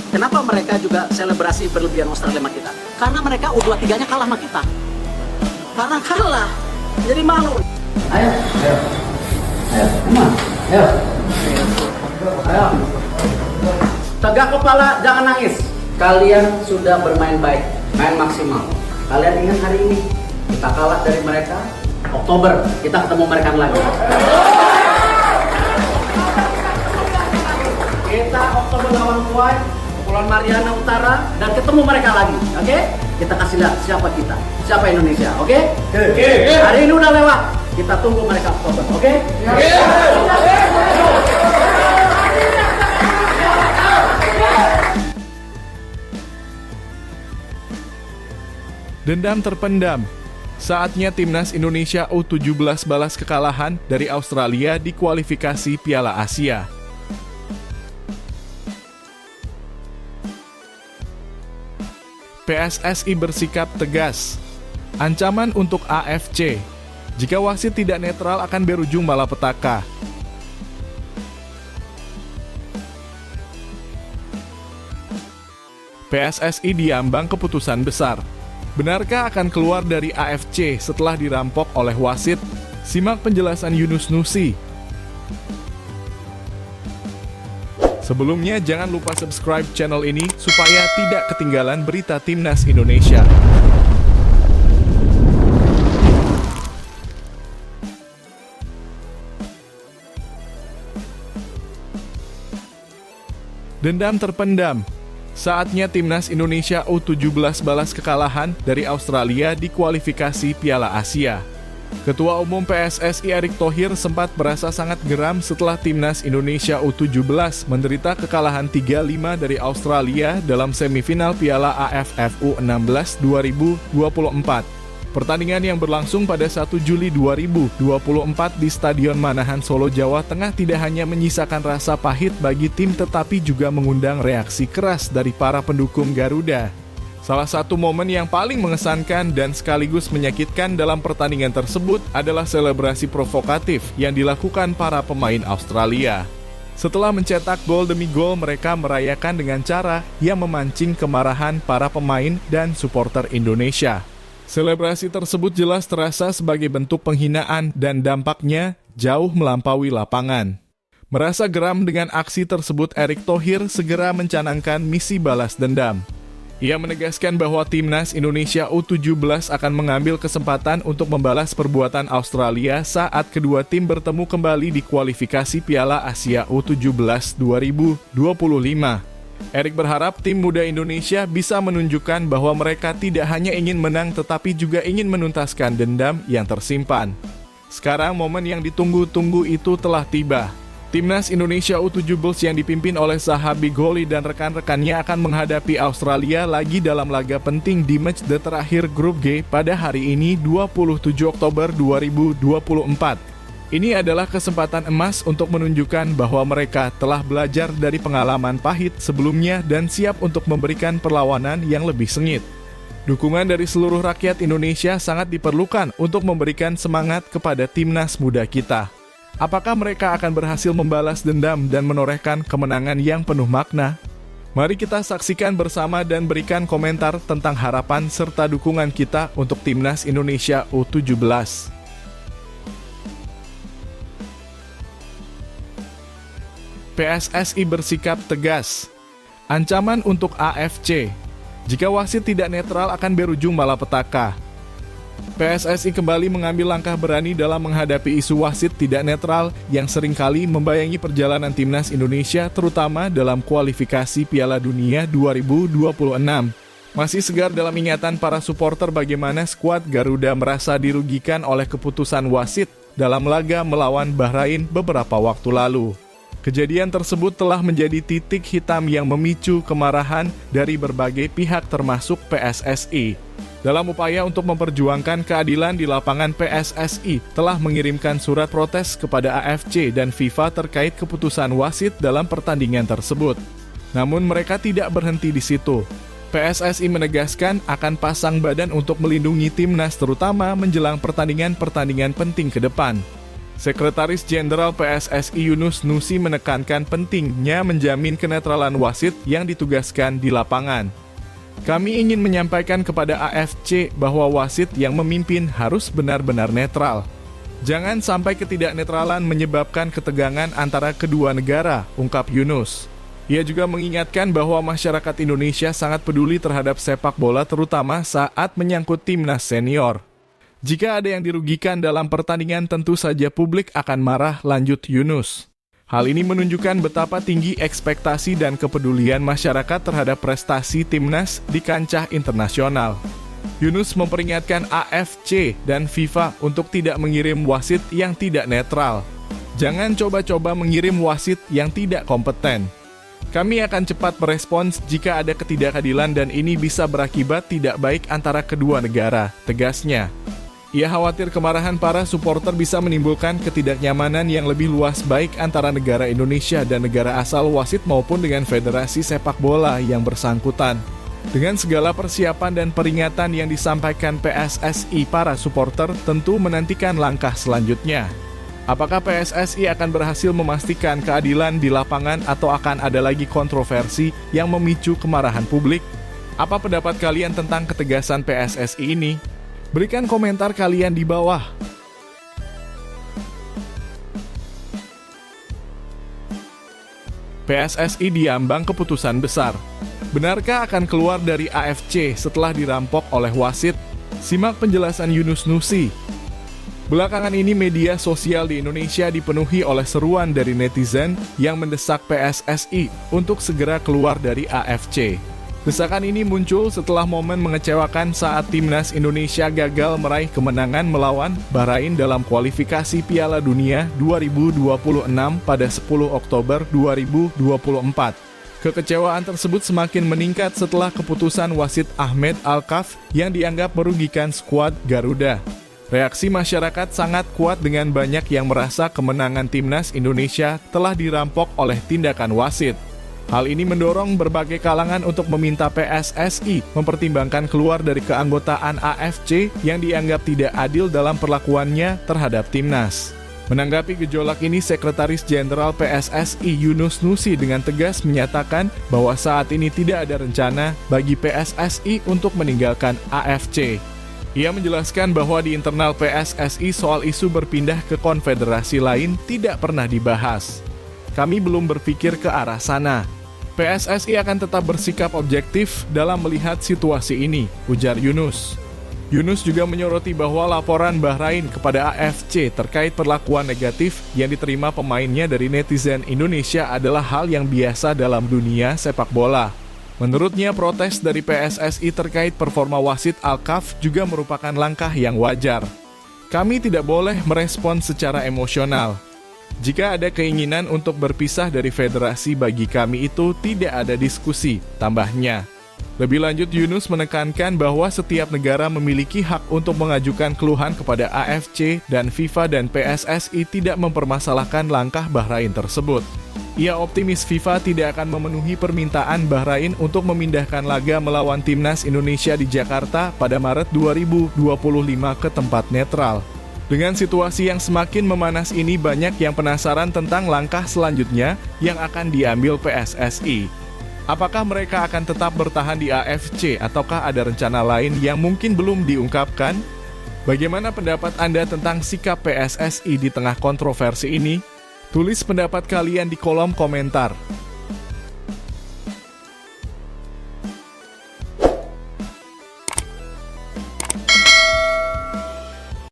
Kenapa mereka juga selebrasi berlebihan Australia sama kita? Karena mereka U23-nya kalah sama kita. Karena kalah, jadi malu. Ayo, ayo, ayo, emang, ayo, ayo. Tegak kepala, jangan nangis. Kalian sudah bermain baik, main maksimal. Kalian ingat hari ini, kita kalah dari mereka. Oktober, kita ketemu mereka lagi. Kita Oktober lawan Kuwait, Kepulauan Mariana Utara, dan ketemu mereka lagi. Oke? Kita kasih lihat siapa kita, siapa Indonesia. Oke? Hari ini udah lewat. Kita tunggu mereka Oktober. Oke? Dendam terpendam. Saatnya timnas Indonesia U17 balas kekalahan dari Australia di kualifikasi Piala Asia. PSSI bersikap tegas. Ancaman untuk AFC. Jika wasit tidak netral akan berujung malapetaka. PSSI diambang keputusan besar. Benarkah akan keluar dari AFC setelah dirampok oleh wasit? Simak penjelasan Yunus Nusi. Sebelumnya jangan lupa subscribe channel ini supaya tidak ketinggalan berita Timnas Indonesia. Dendam terpendam. Saatnya timnas Indonesia U17 balas kekalahan dari Australia di kualifikasi Piala Asia. Ketua Umum PSSI Erick Thohir sempat merasa sangat geram setelah timnas Indonesia U17 menderita kekalahan 3-5 dari Australia dalam semifinal Piala AFF U16 2024. Pertandingan yang berlangsung pada 1 Juli 2024 di Stadion Manahan Solo, Jawa Tengah tidak hanya menyisakan rasa pahit bagi tim tetapi juga mengundang reaksi keras dari para pendukung Garuda. Salah satu momen yang paling mengesankan dan sekaligus menyakitkan dalam pertandingan tersebut adalah selebrasi provokatif yang dilakukan para pemain Australia. Setelah mencetak gol demi gol, mereka merayakan dengan cara yang memancing kemarahan para pemain dan supporter Indonesia. Selebrasi tersebut jelas terasa sebagai bentuk penghinaan dan dampaknya jauh melampaui lapangan. Merasa geram dengan aksi tersebut, Erick Thohir segera mencanangkan misi balas dendam. Ia menegaskan bahwa timnas Indonesia U17 akan mengambil kesempatan untuk membalas perbuatan Australia saat kedua tim bertemu kembali di kualifikasi Piala Asia U17 2025. Erick berharap tim muda Indonesia bisa menunjukkan bahwa mereka tidak hanya ingin menang tetapi juga ingin menuntaskan dendam yang tersimpan. Sekarang momen yang ditunggu-tunggu itu telah tiba. Timnas Indonesia U17 yang dipimpin oleh Zahabi Goli dan rekan-rekannya akan menghadapi Australia lagi dalam laga penting di matchday terakhir grup G pada hari ini 27 Oktober 2024. Ini adalah kesempatan emas untuk menunjukkan bahwa mereka telah belajar dari pengalaman pahit sebelumnya dan siap untuk memberikan perlawanan yang lebih sengit. Dukungan dari seluruh rakyat Indonesia sangat diperlukan untuk memberikan semangat kepada timnas muda kita. Apakah mereka akan berhasil membalas dendam dan menorehkan kemenangan yang penuh makna? Mari kita saksikan bersama dan berikan komentar tentang harapan serta dukungan kita untuk timnas Indonesia U17. PSSI bersikap tegas. Ancaman untuk AFC. Jika wasit tidak netral akan berujung malapetaka. PSSI kembali mengambil langkah berani dalam menghadapi isu wasit tidak netral yang seringkali membayangi perjalanan timnas Indonesia terutama dalam kualifikasi Piala Dunia 2026. Masih segar dalam ingatan para supporter bagaimana skuad Garuda merasa dirugikan oleh keputusan wasit dalam laga melawan Bahrain beberapa waktu lalu. Kejadian tersebut telah menjadi titik hitam yang memicu kemarahan dari berbagai pihak termasuk PSSI. Dalam upaya untuk memperjuangkan keadilan di lapangan, PSSI telah mengirimkan surat protes kepada AFC dan FIFA terkait keputusan wasit dalam pertandingan tersebut. Namun mereka tidak berhenti di situ. PSSI menegaskan akan pasang badan untuk melindungi timnas terutama menjelang pertandingan-pertandingan penting ke depan. Sekretaris Jenderal PSSI Yunus Nusi menekankan pentingnya menjamin kenetralan wasit yang ditugaskan di lapangan. Kami ingin menyampaikan kepada AFC bahwa wasit yang memimpin harus benar-benar netral. Jangan sampai ketidaknetralan menyebabkan ketegangan antara kedua negara, ungkap Yunus. Ia juga mengingatkan bahwa masyarakat Indonesia sangat peduli terhadap sepak bola terutama saat menyangkut timnas senior. Jika ada yang dirugikan dalam pertandingan tentu saja publik akan marah, lanjut Yunus. Hal ini menunjukkan betapa tinggi ekspektasi dan kepedulian masyarakat terhadap prestasi timnas di kancah internasional. Yunus memperingatkan AFC dan FIFA untuk tidak mengirim wasit yang tidak netral. Jangan coba-coba mengirim wasit yang tidak kompeten. Kami akan cepat merespons jika ada ketidakadilan dan ini bisa berakibat tidak baik antara kedua negara, tegasnya. Ia khawatir kemarahan para supporter bisa menimbulkan ketidaknyamanan yang lebih luas baik antara negara Indonesia dan negara asal wasit maupun dengan federasi sepak bola yang bersangkutan. Dengan segala persiapan dan peringatan yang disampaikan PSSI, para supporter tentu menantikan langkah selanjutnya. Apakah PSSI akan berhasil memastikan keadilan di lapangan atau akan ada lagi kontroversi yang memicu kemarahan publik? Apa pendapat kalian tentang ketegasan PSSI ini? Berikan komentar kalian di bawah. PSSI diambang keputusan besar. Benarkah akan keluar dari AFC setelah dirampok oleh wasit? Simak penjelasan Yunus Nusi. Belakangan ini media sosial di Indonesia dipenuhi oleh seruan dari netizen yang mendesak PSSI untuk segera keluar dari AFC. Desakan ini muncul setelah momen mengecewakan saat timnas Indonesia gagal meraih kemenangan melawan Bahrain dalam kualifikasi Piala Dunia 2026 pada 10 Oktober 2024. Kekecewaan tersebut semakin meningkat setelah keputusan wasit Ahmed Alkaf yang dianggap merugikan skuad Garuda. Reaksi masyarakat sangat kuat dengan banyak yang merasa kemenangan timnas Indonesia telah dirampok oleh tindakan wasit. Hal ini mendorong berbagai kalangan untuk meminta PSSI mempertimbangkan keluar dari keanggotaan AFC yang dianggap tidak adil dalam perlakuannya terhadap timnas. Menanggapi gejolak ini, Sekretaris Jenderal PSSI Yunus Nusi dengan tegas menyatakan bahwa saat ini tidak ada rencana bagi PSSI untuk meninggalkan AFC. Ia menjelaskan bahwa di internal PSSI soal isu berpindah ke konfederasi lain tidak pernah dibahas. Kami belum berpikir ke arah sana. PSSI akan tetap bersikap objektif dalam melihat situasi ini, ujar Yunus. Yunus juga menyoroti bahwa laporan Bahrain kepada AFC terkait perlakuan negatif yang diterima pemainnya dari netizen Indonesia adalah hal yang biasa dalam dunia sepak bola. Menurutnya, protes dari PSSI terkait performa wasit Alkaf juga merupakan langkah yang wajar. Kami tidak boleh merespons secara emosional. Jika ada keinginan untuk berpisah dari federasi, bagi kami itu tidak ada diskusi, tambahnya. Lebih lanjut, Yunus menekankan bahwa setiap negara memiliki hak untuk mengajukan keluhan kepada AFC dan FIFA dan PSSI tidak mempermasalahkan langkah Bahrain tersebut. Ia optimis FIFA tidak akan memenuhi permintaan Bahrain untuk memindahkan laga melawan timnas Indonesia di Jakarta pada Maret 2025 ke tempat netral. Dengan situasi yang semakin memanas ini, banyak yang penasaran tentang langkah selanjutnya yang akan diambil PSSI. Apakah mereka akan tetap bertahan di AFC ataukah ada rencana lain yang mungkin belum diungkapkan? Bagaimana pendapat Anda tentang sikap PSSI di tengah kontroversi ini? Tulis pendapat kalian di kolom komentar.